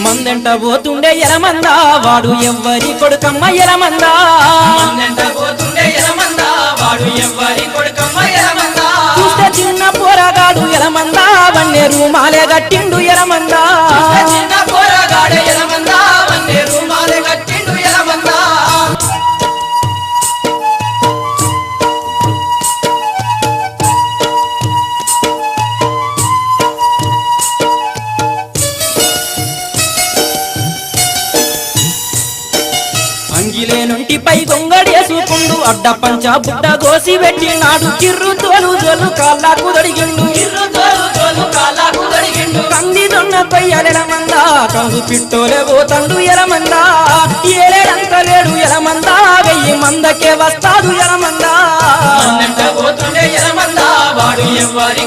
మందెంట పోతుండే ఎలమందా వాడు ఎవ్వరి కొడుకమ్మ ఎలమందా మందెంట పోతుండే ఎలమందా వాడు ఎవ్వరి కొడుకమ్మ ఎలమందా చూస్తే చిన్న పోరగాడు ఎలమందా వన్నే రూమాలే గట్టిండు ఎలమందా చిన్న పోరగాడు ఎలమందా వన్నే రూమాలే గట్టిండు ఎలమందా అంగిలేనుంటిపై గొంగడేసుకుండు అడ్డ పంచ బుడ్డ గోసి పెట్టినాడు కిర్రు తోలు జోలు కాళ్ళకు దొడిగిండు కంది దొన్న కొయ్యలెలమందా కందు పిట్టోలే పోతండు ఎలమందా ఏలేడంత లేడు ఎలమందా 1000 మందకే వస్తాడు ఎలమందా పోతుండే ఎలమందా వాడు ఎవ్వరి